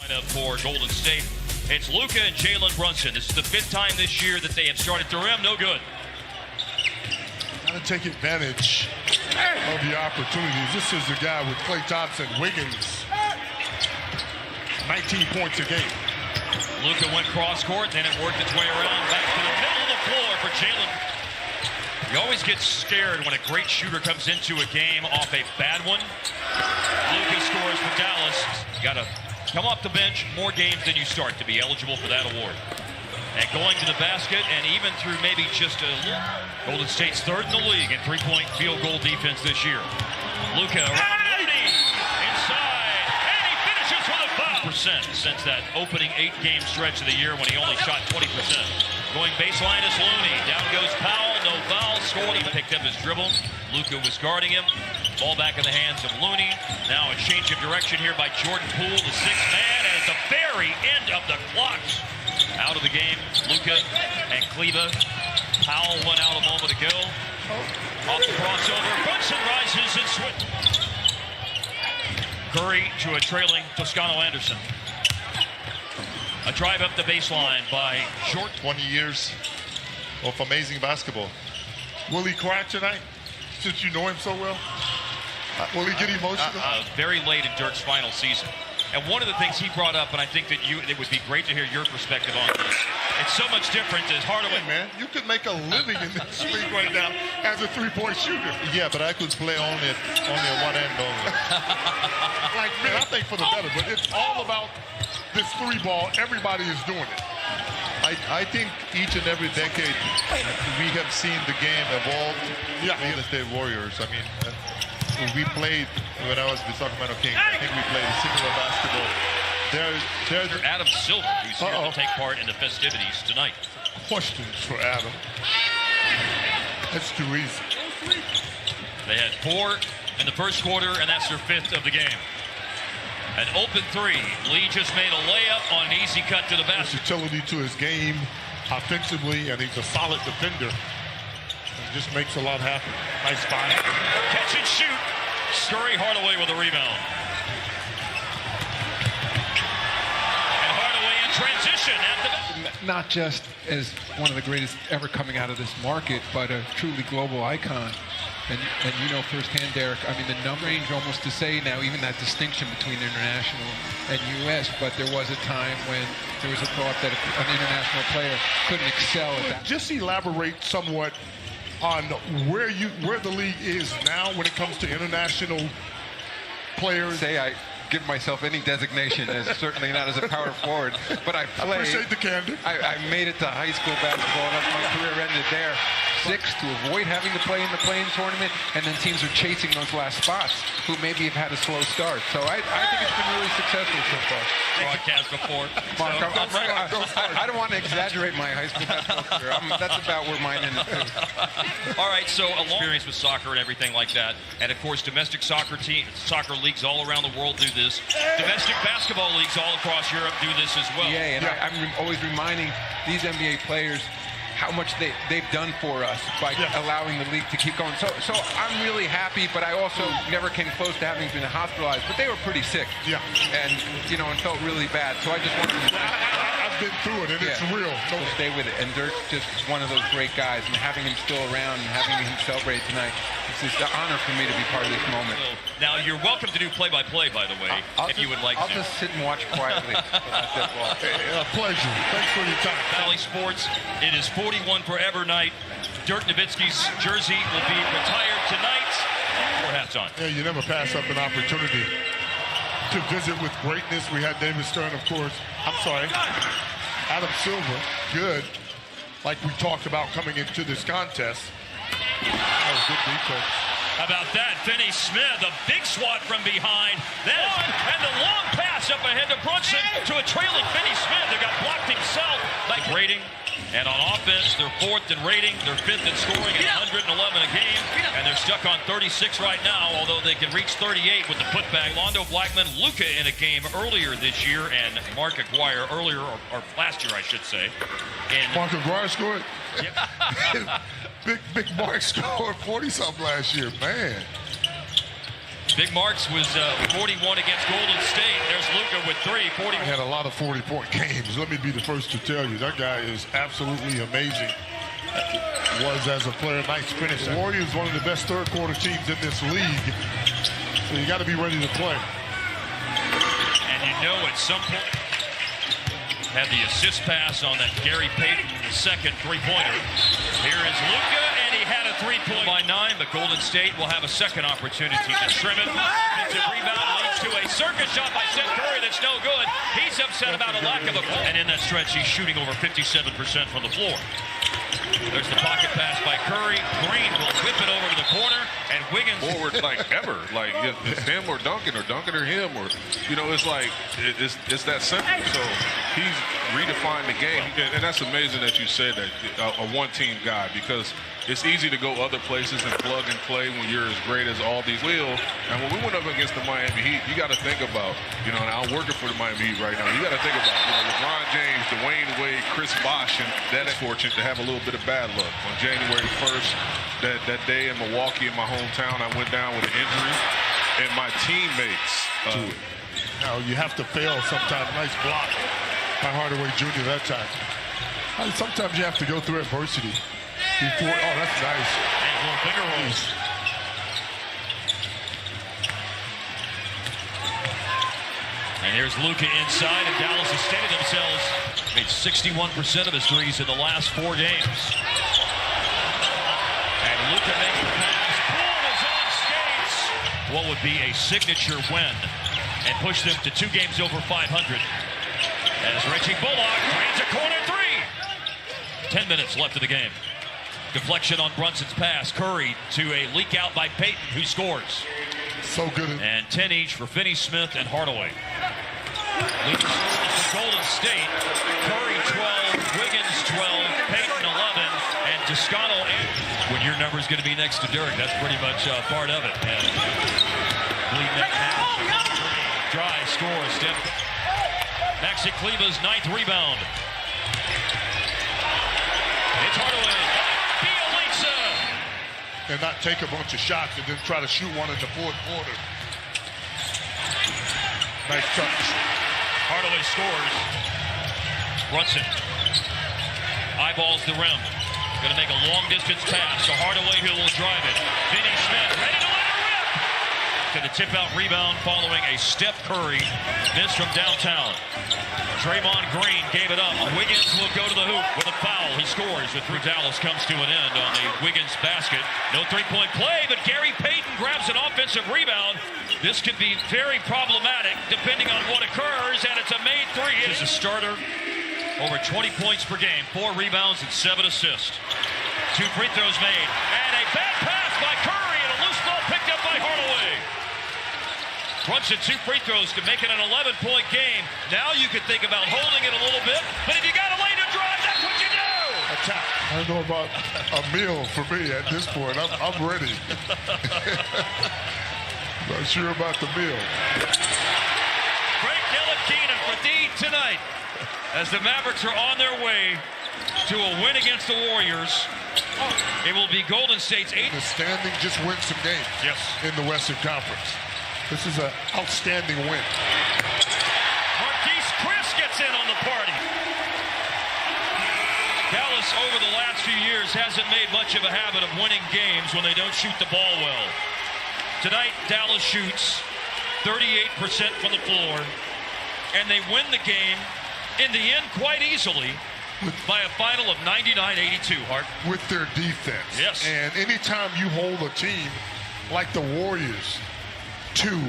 For Golden State, it's Luka and Jalen Brunson. This is the 5th time this year that they have started the rim. No good. Got to take advantage of the opportunities. This is the guy with Klay Thompson, Wiggins. 19 points a game. Luka went cross court, then it worked its way around back to the middle of the floor for Jalen. You always get scared when a great shooter comes into a game off a bad one. Luka scores for Dallas. You got to come off the bench more games than you start to be eligible for that award. And going to the basket, and even through maybe just a little. Golden State's 3rd in the league in three-point field goal defense this year. Luka around Looney inside, and he finishes with a foul. Since that opening 8-game stretch of the year when he only shot 20%. Going baseline is Looney. Down goes Powell. No foul. Scored. He picked up his dribble. Luka was guarding him. Ball back in the hands of Looney. Now a change of direction here by Jordan Poole, the 6th man, and at the very end of the clock. Out of the game, Luka and Kleba. Powell went out a moment ago. Off the crossover. Brunson rises and switches. Curry to a trailing Toscano Anderson. A drive up the baseline by Short. 20 years of amazing basketball. Will he cry tonight, since you know him so well? Will he get emotional? Very late in Dirk's final season. And one of the things he brought up, and I think that it would be great to hear your perspective on this. It's so much different as Hardaway. Hey man, you could make a living in this league right now as a three-point shooter. Yeah, but I could play only at one end only. Like, man, I think for the better, but it's all about this 3-ball. Everybody is doing it. I think each and every decade we have seen the game evolve. Golden State Warriors. I mean, we played when I was the Sacramento Kings. I think we played singular basketball. There's Adam Silver, who's here to take part in the festivities tonight. Questions for Adam. That's too easy. They had 4 in the first quarter, and that's their 5th of the game. An open 3. Lee just made a layup on an easy cut to the basket. Versatility to his game offensively, and he's a solid defender. He just makes a lot happen. Nice find. Catch and shoot. Scurry Hardaway with a rebound. And Hardaway in transition at the... Not just as one of the greatest ever coming out of this market, but a truly global icon. And you know firsthand, Derek, I mean, the number range almost to say now, even that distinction between international and U.S., but there was a time when there was a thought that an international player couldn't excel at that. Just elaborate somewhat on where the league is now when it comes to international players. Say I give myself any designation as certainly not as a power forward, but I played. I appreciate the candor. I made it to high school basketball, and my career ended there. 6 to avoid having to play in the play-in tournament, and then teams are chasing those last spots who maybe have had a slow start. So I think it's been really successful so far. Broadcast before. Mark, I don't want to exaggerate my high school basketball career. That's about where mine ended too. All right, so a long experience with soccer and everything like that, and of course domestic soccer leagues all around the world do this. Domestic basketball leagues all across Europe do this as well. Yeah, and I'm always reminding these NBA players how much they've done for us by allowing the league to keep going. So I'm really happy, but I also never came close to having been hospitalized. But they were pretty sick. Yeah. And, you know, and felt really bad. So I just wanted to... I've been through it, and it's real. So stay with it. And Dirk's just one of those great guys. And having him still around and having him celebrate tonight, it's just an honor for me to be part of this moment. Now, you're welcome to do play-by-play, by the way, if you would like I'll to. just sit and watch quietly. A pleasure. Thanks for your time. Valley Sports, it is 41 forever night. Dirk Nowitzki's jersey will be retired tonight. Before halftime. Yeah, you never pass up an opportunity to visit with greatness. We had David Stern, of course. I'm sorry. Adam Silver, good. Like we talked about coming into this contest. That was good defense. How about that? Finney Smith, a big swat from behind. And the long pass up ahead to Brunson to a trailing Finney Smith who got blocked himself. Like rating. And on offense, they're 4th in rating, they're 5th in scoring at 111 a game, and they're stuck on 36 right now, although they can reach 38 with the putback. Londo Blackman, Luka in a game earlier this year, and Mark Aguirre earlier, or last year, I should say. Mark Aguirre scored? Big Mark scored 40-something last year, man. Big Marks was 41 against Golden State. There's Luka with 3, 40. He had a lot of 40-point games. Let me be the first to tell you, that guy is absolutely amazing. Was as a player, nice finish. The Warriors, one of the best third-quarter teams in this league. So you got to be ready to play. And you know at some point, had the assist pass on that Gary Payton, the second three-pointer. Here is Luka, and he had a three-point by 9, but Golden State will have a second opportunity to trim it. It's a rebound, leads to a circus shot by Steph Curry that's no good. He's upset about a lack of a goal. And in that stretch, he's shooting over 57% from the floor. There's the pocket pass by Curry. Green will whip it over to the corner, and Wiggins. Forward like ever, like it's him or Duncan or him, or it's like it's that simple. So he's redefined the game, and that's amazing that you said that a one-team guy, because it's easy to go other places and plug and play when you're as great as all these will. And when we went up against the Miami Heat, you got to think about, and I'm working for the Miami Heat right now. You got to think about, LeBron James, Dwayne Wade, Chris Bosh, and that is fortunate to have a little bit of bad luck. On January 1st, that day in Milwaukee, in my hometown, I went down with an injury, and my teammates. Now you have to fail sometimes. Nice block by Hardaway Jr. that time. Sometimes you have to go through adversity. Before, oh, that's nice. And little finger rolls. And here's Luka inside, and Dallas has steadied themselves. Made 61% of his threes in the last 4 games. And Luka makes the pass. Poole is on skates. What would be a signature win and push them to 2 games over 500. As Reggie Bullock drains a corner 3. 10 minutes left of the game. Deflection on Brunson's pass. Curry to a leak out by Payton, who scores. So good. And 10 each for Finney-Smith and Hardaway. Luka scores for Golden State. Curry 12, Wiggins 12, Payton 11, and Toscano. When your number is going to be next to Dirk, that's pretty much part of it. And bleeding that match. Dry scores. Maxi Kleba's 9th rebound. It's Hardaway. And not take a bunch of shots and then try to shoot one in the 4th quarter. Nice touch. Hardaway scores. Brunson eyeballs the rim. Going to make a long-distance pass to Hardaway, who will drive it. Finney-Smith ready to let it rip. To the tip-out rebound following a Steph Curry miss from downtown. Draymond Green gave it up. Wiggins will go to the hoop with a foul. He scores with 3. Dallas comes to an end on the Wiggins basket. No 3-point play, but Gary Payton grabs an offensive rebound. This could be very problematic depending on what occurs, and it's a made 3. It is a starter. Over 20 points per game, 4 rebounds and 7 assists. 2 free throws made, and a bad pass by Curry, and a loose ball picked up by Hardaway. Brunson 2 free throws to make it an 11-point game. Now you could think about holding it a little bit, but if you got a lane to drive, that's what you do. Attack. I don't know about a meal for me at this point. I'm ready. Not sure about the meal. Great Ntilikina for D tonight, as the Mavericks are on their way to a win against the Warriors. It will be Golden State's 8th. The standing just win some games. Yes. In the Western Conference. This is an outstanding win. Marquise Chris gets in on the party. Dallas, over the last few years, hasn't made much of a habit of winning games when they don't shoot the ball well. Tonight, Dallas shoots 38% from the floor, and they win the game in the end quite easily by a final of 99-82, Hart. With their defense. Yes. And anytime you hold a team like the Warriors to